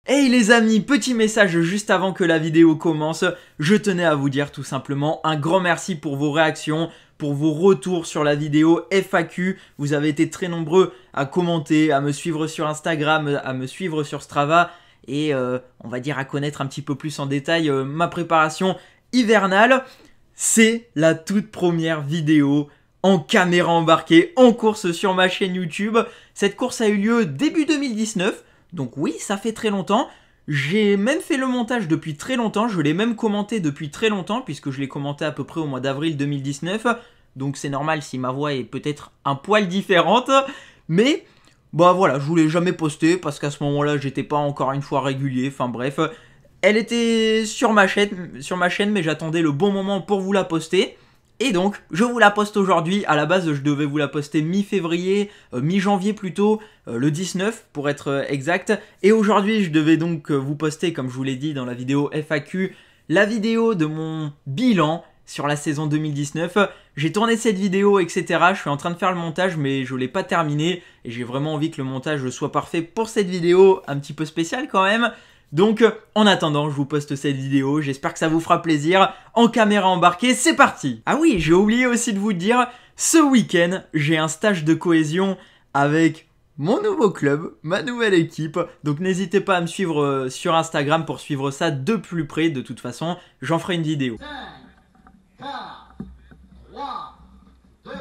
Hey les amis, petit message juste avant que la vidéo commence, je tenais à vous dire tout simplement un grand merci pour vos réactions, pour vos retours sur la vidéo FAQ. Vous avez été très nombreux à commenter, à me suivre sur Instagram, à me suivre sur Strava et on va dire à connaître un petit peu plus en détail ma préparation hivernale. C'est la toute première vidéo en caméra embarquée, en course sur ma chaîne YouTube. Cette course a eu lieu début 2019. Donc oui, ça fait très longtemps. J'ai même fait le montage depuis très longtemps. Je l'ai même commenté depuis très longtemps puisque je l'ai commenté à peu près au mois d'avril 2019. Donc c'est normal si ma voix est peut-être un poil différente. Mais bah voilà, je voulais jamais poster parce qu'à ce moment-là, j'étais pas encore une fois régulier. Enfin bref, elle était sur ma chaîne mais j'attendais le bon moment pour vous la poster. Et donc, je vous la poste aujourd'hui. À la base, je devais vous la poster mi-février, mi-janvier plutôt, le 19 pour être exact. Et aujourd'hui, je devais donc vous poster, comme je vous l'ai dit dans la vidéo FAQ, la vidéo de mon bilan sur la saison 2019. J'ai tourné cette vidéo, etc. Je suis en train de faire le montage, mais je ne l'ai pas terminé. Et j'ai vraiment envie que le montage soit parfait pour cette vidéo, un petit peu spéciale quand même. Donc, en attendant, je vous poste cette vidéo, j'espère que ça vous fera plaisir. En caméra embarquée, c'est parti! Ah oui, j'ai oublié aussi de vous dire, ce week-end, j'ai un stage de cohésion avec mon nouveau club, ma nouvelle équipe. Donc n'hésitez pas à me suivre sur Instagram pour suivre ça de plus près. De toute façon, j'en ferai une vidéo. 5, 4, 3, 2,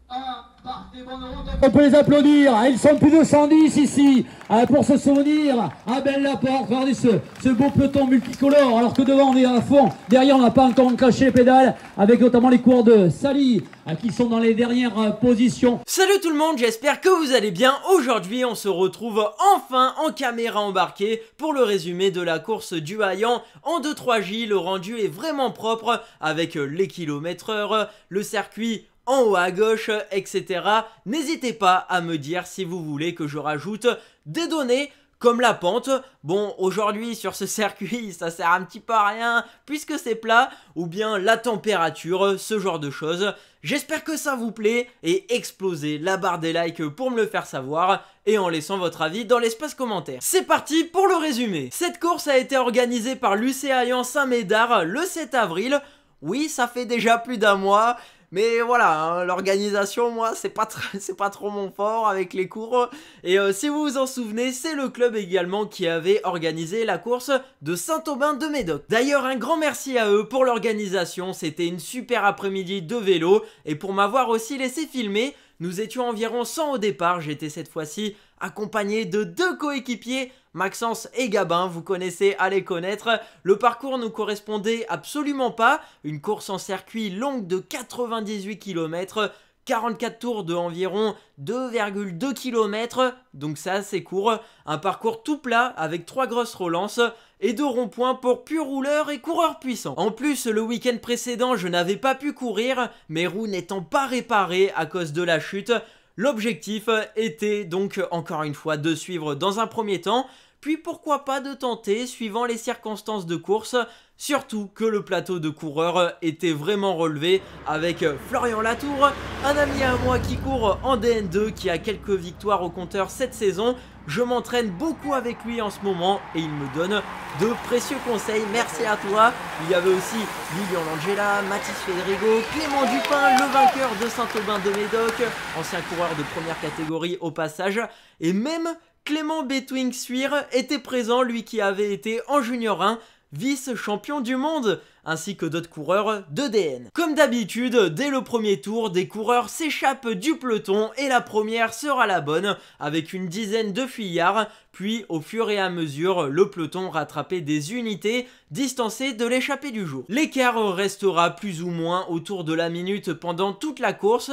1, partez, bonne route. On peut les applaudir, ils sont plus de 110 ici pour se souvenir à Belle-Laporte. Regardez ce beau peloton multicolore, alors que devant on est à fond, derrière on n'a pas encore enclenché les pédales, avec notamment les coureurs de Sally qui sont dans les dernières positions. Salut tout le monde, j'espère que vous allez bien. Aujourd'hui on se retrouve enfin en caméra embarquée pour le résumé de la course du Haillan en 2-3J. Le rendu est vraiment propre avec les km/h, le circuit en haut à gauche, etc. N'hésitez pas à me dire si vous voulez que je rajoute des données comme la pente. Bon, aujourd'hui sur ce circuit, ça sert un petit peu à rien puisque c'est plat, ou bien la température, ce genre de choses. J'espère que ça vous plaît et explosez la barre des likes pour me le faire savoir et en laissant votre avis dans l'espace commentaire. C'est parti pour le résumé. Cette course a été organisée par l'UC Haillan Saint-Médard le 7 avril. Oui, ça fait déjà plus d'un mois. Mais voilà, hein, l'organisation, moi, c'est pas trop mon fort avec les cours. Et si vous vous en souvenez, c'est le club également qui avait organisé la course de Saint-Aubin-de-Médoc. D'ailleurs, un grand merci à eux pour l'organisation. C'était une super après-midi de vélo. Et pour m'avoir aussi laissé filmer, nous étions environ 100 au départ. J'étais cette fois-ci accompagné de 2 coéquipiers, Maxence et Gabin, vous connaissez à les connaître. Le parcours ne correspondait absolument pas, une course en circuit longue de 98 km, 44 tours de environ 2,2 km, donc ça c'est court, un parcours tout plat avec 3 grosses relances et 2 ronds-points pour purs rouleurs et coureurs puissants. En plus, le week-end précédent, je n'avais pas pu courir, mes roues n'étant pas réparées à cause de la chute. L'objectif était donc encore une fois de suivre dans un premier temps, puis pourquoi pas de tenter suivant les circonstances de course, surtout que le plateau de coureurs était vraiment relevé avec Florian Latour, un ami à moi qui court en DN2, qui a quelques victoires au compteur cette saison. Je m'entraîne beaucoup avec lui en ce moment et il me donne de précieux conseils, merci à toi. Il y avait aussi Lilian Langella, Mathis Federigo, Clément Dupin, le vainqueur de Saint-Aubin-de-Médoc, ancien coureur de première catégorie au passage, et même Clément Betwing-Suire était présent, lui qui avait été en Junior 1, vice-champion du monde, ainsi que d'autres coureurs de DN. Comme d'habitude, dès le premier tour, des coureurs s'échappent du peloton et la première sera la bonne, avec une dizaine de fuyards, puis au fur et à mesure, le peloton rattrapait des unités distancées de l'échappée du jour. L'écart restera plus ou moins autour de la minute pendant toute la course.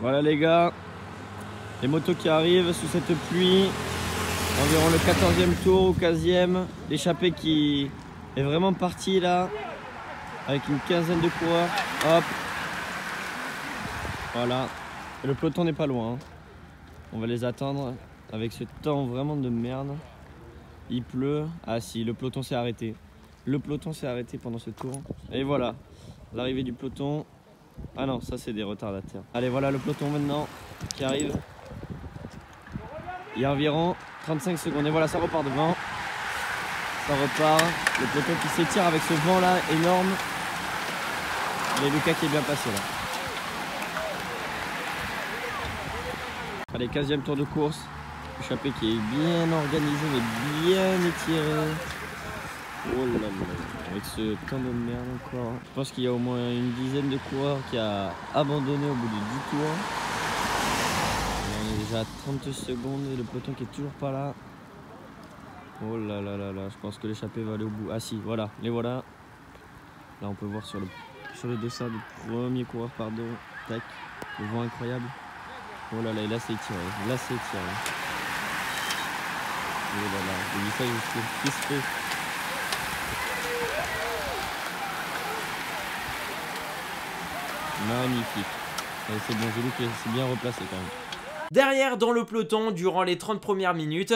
Voilà les gars, les motos qui arrivent sous cette pluie, environ le 14e tour ou 15e, l'échappée qui est vraiment partie là, avec une quinzaine de coureurs, hop, voilà, et le peloton n'est pas loin, hein. On va les attendre avec ce temps vraiment de merde, il pleut, ah si, le peloton s'est arrêté, pendant ce tour, et voilà, l'arrivée du peloton, ah non, ça c'est des retardataires. Allez, voilà le peloton maintenant, qui arrive, il y a environ 35 secondes, et voilà, ça repart devant. Ça repart. Le peloton qui s'étire avec ce vent là énorme. Et Lucas qui est bien passé là. Allez, 15e tour de course. Échappé qui est bien organisé mais bien étiré. Oh là là. Avec ce temps de merde encore. Je pense qu'il y a au moins une dizaine de coureurs qui a abandonné au bout de 10 tours. On est déjà à 30 secondes et le peloton qui est toujours pas là. Oh là là là là, je pense que l'échappée va aller au bout. Ah si, voilà, les voilà. Là on peut voir sur le dossard du premier coureur, pardon. Tac, le vent incroyable. Oh là là, et là c'est étiré, là c'est étiré. Oh là là, je dis ça, je suis crispé. Magnifique. C'est bon, j'ai vu que c'est bien replacé quand même. Derrière, dans le peloton, durant les 30 premières minutes,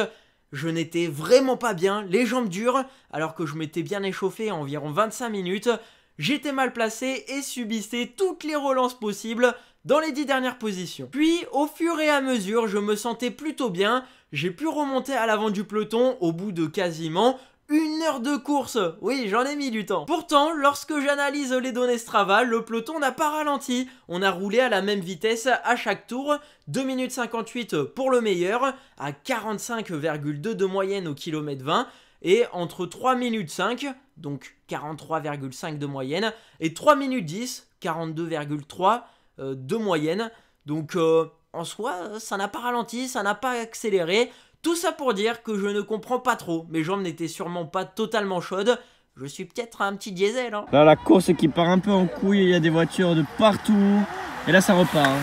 je n'étais vraiment pas bien, les jambes dures, alors que je m'étais bien échauffé à environ 25 minutes. J'étais mal placé et subissais toutes les relances possibles dans les 10 dernières positions. Puis, au fur et à mesure, je me sentais plutôt bien. J'ai pu remonter à l'avant du peloton au bout de quasiment 1 heure de course. Oui, j'en ai mis du temps. Pourtant, lorsque j'analyse les données Strava, le peloton n'a pas ralenti. On a roulé à la même vitesse à chaque tour. 2 minutes 58 pour le meilleur, à 45,2 de moyenne au kilomètre 20. Et entre 3 minutes 5, donc 43,5 de moyenne, et 3 minutes 10, 42,3 de moyenne. Donc en soi, ça n'a pas ralenti, ça n'a pas accéléré. Tout ça pour dire que je ne comprends pas trop. Mes jambes n'étaient sûrement pas totalement chaudes. Je suis peut-être un petit diesel. Hein. Là, la course qui part un peu en couille, il y a des voitures de partout. Et là, ça repart. Hein.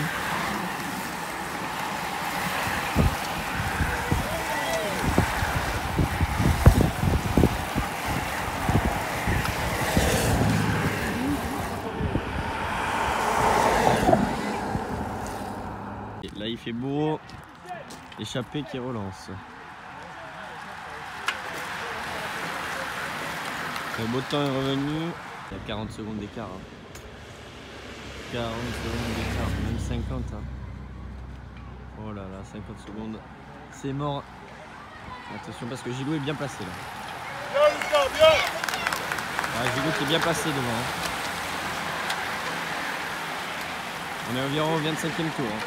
Là il fait beau, échappé qui relance. Le beau temps est revenu, il y a 40 secondes d'écart. Hein. 40 secondes d'écart, même 50. Hein. Oh là là, 50 secondes, c'est mort. Attention parce que Gilou est bien placé là. Ouais, Gilou qui est bien placé devant. Hein. On est environ au 25e tour. Hein.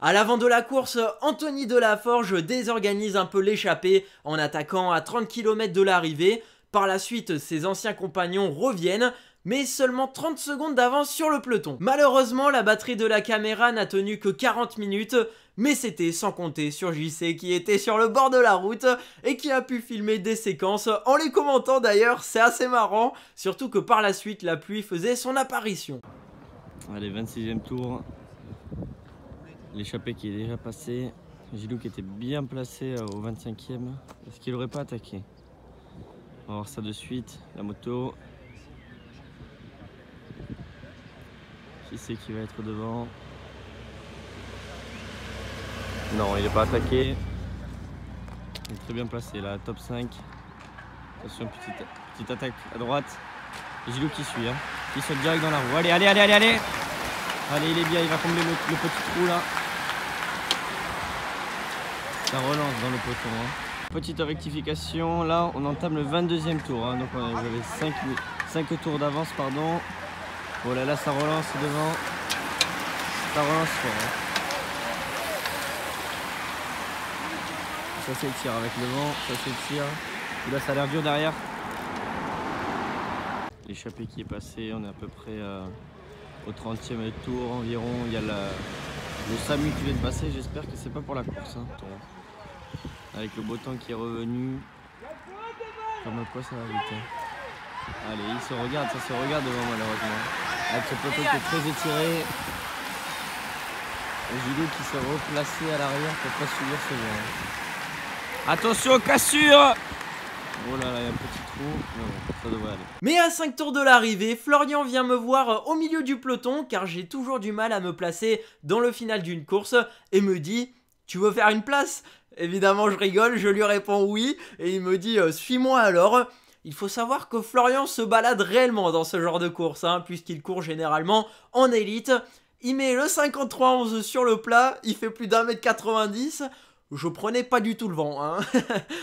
À l'avant de la course, Anthony Delaforge désorganise un peu l'échappée en attaquant à 30 km de l'arrivée. Par la suite, ses anciens compagnons reviennent, mais seulement 30 secondes d'avance sur le peloton. Malheureusement, la batterie de la caméra n'a tenu que 40 minutes, mais c'était sans compter sur JC qui était sur le bord de la route et qui a pu filmer des séquences en les commentant d'ailleurs, c'est assez marrant, surtout que par la suite, la pluie faisait son apparition. Allez, 26e tour. L'échappée qui est déjà passé. Gilou qui était bien placé au 25e. Est-ce qu'il n'aurait pas attaqué? On va voir ça de suite. La moto. Qui c'est qui va être devant? Non, il n'est pas attaqué. Il est très bien placé là, top 5. Attention, petite attaque à droite. Et Gilou qui suit, hein. Il saute direct dans la roue. Allez, allez, allez, allez, allez. Allez, il est bien, il va combler le petit trou là. Ça relance dans le peloton. Hein. Petite rectification, là on entame le 22e tour. Hein. Donc on avait 5 tours d'avance, pardon. Oh là là, ça relance devant. Ça relance fort. Hein. Ça s'étire avec le vent, ça s'étire. Là ça a l'air dur derrière. L'échappée qui est passé, on est à peu près au 30e tour environ. Il y a le SAMU qui vient de passer, j'espère que c'est pas pour la course. Hein. Avec le beau temps qui est revenu. Comme quoi ça va vite. Hein. Allez, il se regarde, ça se regarde devant malheureusement. Avec ce peloton qui est très étiré. Et Gilou qui s'est replacé à l'arrière pour pas subir ce vent. Attention, cassure! Oh là là, il y a un petit trou. Non, ça devrait aller. Mais à 5 tours de l'arrivée, Florian vient me voir au milieu du peloton car j'ai toujours du mal à me placer dans le final d'une course et me dit « Tu veux faire une place ?» Évidemment je rigole, je lui réponds oui et il me dit « Suis-moi alors ». Il faut savoir que Florian se balade réellement dans ce genre de course hein, puisqu'il court généralement en élite. Il met le 53-11 sur le plat, il fait plus d'1m90. je prenais pas du tout le vent, hein.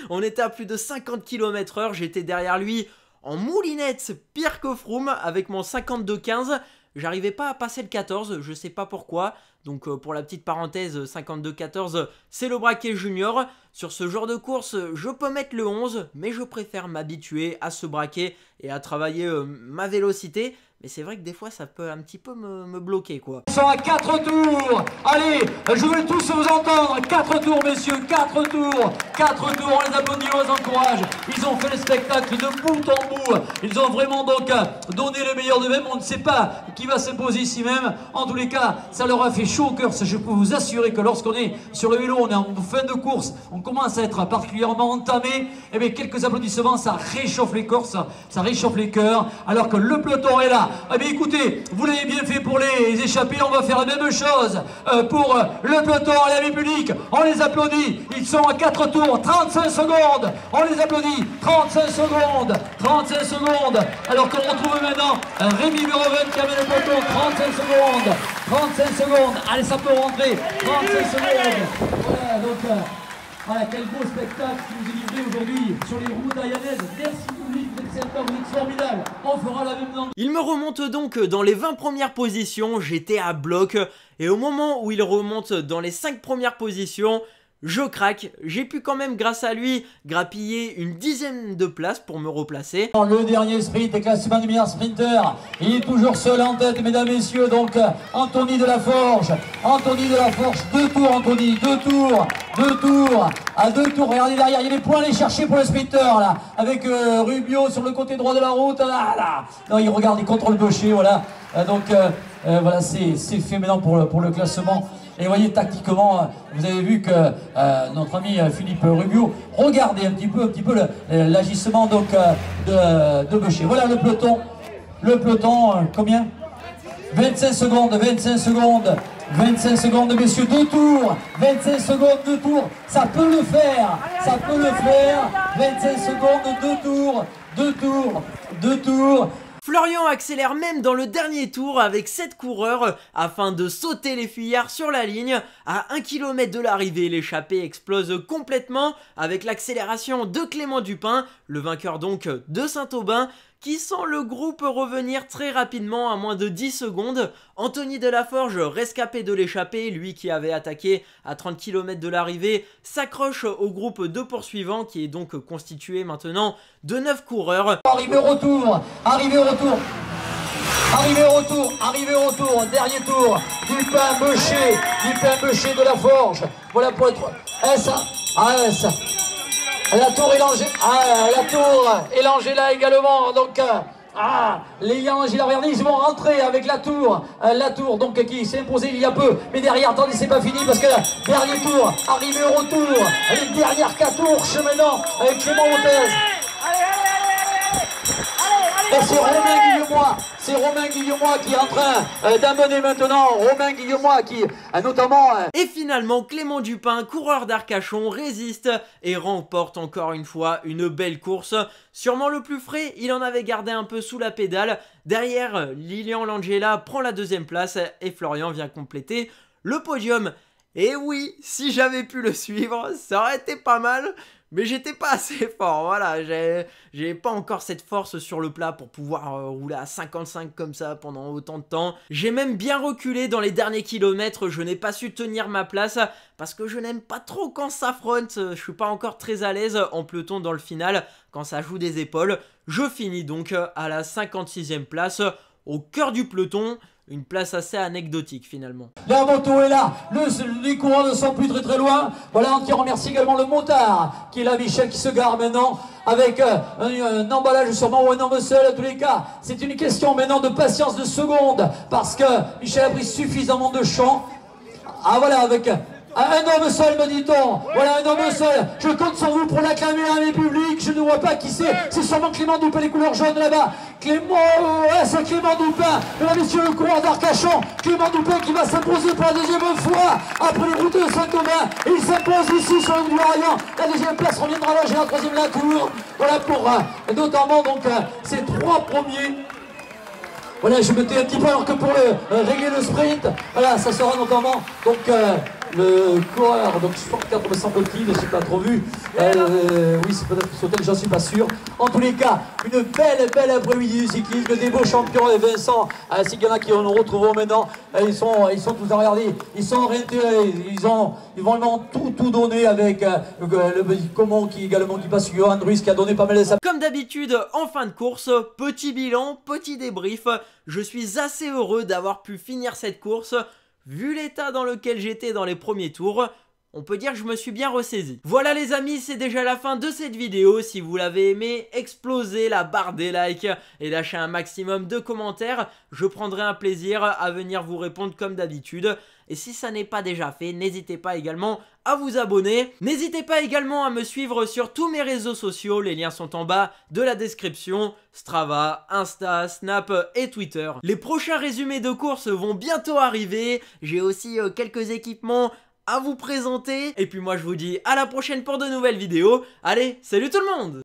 On était à plus de 50 km/h, j'étais derrière lui en moulinette, pire que Froome, avec mon 52-15. J'arrivais pas à passer le 14, je sais pas pourquoi. Donc pour la petite parenthèse, 52-14, c'est le braquet junior. Sur ce genre de course, je peux mettre le 11, mais je préfère m'habituer à ce braquet et à travailler ma vélocité. Mais c'est vrai que des fois, ça peut un petit peu me bloquer, quoi. Ils sont à 4 tours. Allez, je veux tous vous entendre. 4 tours, messieurs, 4 tours. 4 tours, on les applaudit, on les encourage. Ils ont fait le spectacle de bout en bout. Ils ont vraiment donc donné le meilleur d'eux-mêmes. On ne sait pas qui va s'imposer ici même. En tous les cas, ça leur a fait chaud au cœur. Je peux vous assurer que lorsqu'on est sur le vélo, on est en fin de course, on commence à être particulièrement entamé. Et bien, quelques applaudissements, ça réchauffe les corps, ça réchauffe les cœurs. Alors que le peloton est là. Eh bien écoutez, vous l'avez bien fait pour les échappés, on va faire la même chose pour le peloton à la République. On les applaudit, ils sont à 4 tours, 35 secondes. On les applaudit, 35 secondes, 35 secondes. Alors qu'on retrouve maintenant Rémi Verhoeven qui amène le peloton, 35 secondes, 35 secondes. Allez, ça peut rentrer, 35 secondes. Voilà, donc... Voilà, quel beau spectacle qui nous est livré aujourd'hui sur les routes ayanaises. Merci public, vous êtes sympa, vous êtes formidable. On fera la même dans... Il me remonte donc dans les 20 premières positions, j'étais à bloc. Et au moment où il remonte dans les 5 premières positions, je craque. J'ai pu quand même, grâce à lui, grappiller une 10e de place pour me replacer. Le dernier sprint est classement du meilleur sprinter. Il est toujours seul en tête, mesdames, messieurs. Donc, Anthony Delaforge. Anthony Delaforge, 2 tours, Anthony. 2 tours. 2 tours. À 2 tours. Regardez derrière, il y a des points à aller chercher pour le sprinter, là. Avec Rubio sur le côté droit de la route. Là. Non, il regarde, il contrôle Boucher, voilà. Voilà, c'est fait maintenant pour le classement. Et vous voyez, tactiquement, vous avez vu que notre ami Philippe Rubio, regardez un petit peu l'agissement donc de Boucher. Voilà le peloton. Le peloton, combien? 25 secondes, 25 secondes. 25 secondes, messieurs, 2 tours. 25 secondes, 2 tours. Ça peut le faire. Ça peut le faire. 25 secondes, 2 tours. 2 tours. 2 tours. Florian accélère même dans le dernier tour avec 7 coureurs afin de sauter les fuyards sur la ligne. À 1 km de l'arrivée, l'échappée explose complètement avec l'accélération de Clément Dupin, le vainqueur donc de Saint-Aubin, qui sent le groupe revenir très rapidement à moins de 10 secondes. Anthony Delaforge, rescapé de l'échappée, lui qui avait attaqué à 30 km de l'arrivée, s'accroche au groupe de poursuivants qui est donc constitué maintenant de 9 coureurs. Arrivé au retour, arrivé au retour. Arrivé au retour, arrivé au retour, dernier tour, Dupin Beucher de la Forge. Voilà pour être... La tour est Langella également, donc les Yanges et la Vernis vont rentrer avec la tour donc qui s'est imposée il y a peu, mais derrière, attendez, c'est pas fini parce que dernier tour, arrivé au retour, les dernières 4 tours, cheminant avec Clément Montez. Et c'est Romain Guillemois qui est en train d'amener maintenant, Romain Guillemois qui notamment... Et finalement, Clément Dupin, coureur d'Arcachon, résiste et remporte encore une fois une belle course. Sûrement le plus frais, il en avait gardé un peu sous la pédale. Derrière, Lilian Langella prend la 2e place et Florian vient compléter le podium. Et oui, si j'avais pu le suivre, ça aurait été pas mal. Mais j'étais pas assez fort, voilà, j'ai pas encore cette force sur le plat pour pouvoir rouler à 55 comme ça pendant autant de temps. J'ai même bien reculé dans les derniers kilomètres, je n'ai pas su tenir ma place parce que je n'aime pas trop quand ça fronte, je suis pas encore très à l'aise en peloton dans le final quand ça joue des épaules. Je finis donc à la 56e place, au cœur du peloton. Une place assez anecdotique finalement. La moto est là, les coureurs ne sont plus très loin. Voilà, on remercie également le motard qui est là, Michel, qui se gare maintenant avec un emballage sûrement ou un homme seul. À tous les cas, c'est une question maintenant de patience de seconde parce que Michel a pris suffisamment de champ. Ah voilà, avec... un homme seul, me dit-on. Voilà, un homme seul. Je compte sur vous pour l'acclamer à mes publics. Je ne vois pas qui c'est. C'est sûrement Clément Dupin, les couleurs jaunes là-bas. C'est Clément Dupin. Mesdames et messieurs, le coureur d'Arcachon. Clément Dupin qui va s'imposer pour la 2e fois après les routes de Saint-Aubin. Il s'impose ici sur le Lorient. La 2e place reviendra loger la 3e la cour. Voilà pour notamment donc ces 3 premiers. Voilà, je me tais un petit peu alors que pour régler le sprint, voilà, ça sera notamment donc le coureur, donc supporter me semble-t-il, je ne sais pas trop vu. Oui, c'est peut-être sauté, j'en suis pas sûr. En tous les cas, une belle après-midi du cyclisme, des beaux champions, et Vincent, ainsi qu'il y en a qui nous retrouvons maintenant. Ils sont tous à regarder, ils sont réintéressés, ils vont vraiment tout donner avec le petit Comon qui également qui passe, Johan Ruiz qui a donné pas mal de sa... Comme d'habitude, en fin de course, petit bilan, petit débrief. Je suis assez heureux d'avoir pu finir cette course. Vu l'état dans lequel j'étais dans les premiers tours, on peut dire que je me suis bien ressaisi. Voilà les amis, c'est déjà la fin de cette vidéo. Si vous l'avez aimé, explosez la barre des likes et lâchez un maximum de commentaires. Je prendrai un plaisir à venir vous répondre comme d'habitude. Et si ça n'est pas déjà fait, n'hésitez pas également à vous abonner. N'hésitez pas également à me suivre sur tous mes réseaux sociaux. Les liens sont en bas de la description. Strava, Insta, Snap et Twitter. Les prochains résumés de courses vont bientôt arriver. J'ai aussi quelques équipements à vous présenter. Et puis moi je vous dis à la prochaine pour de nouvelles vidéos. Allez, salut tout le monde!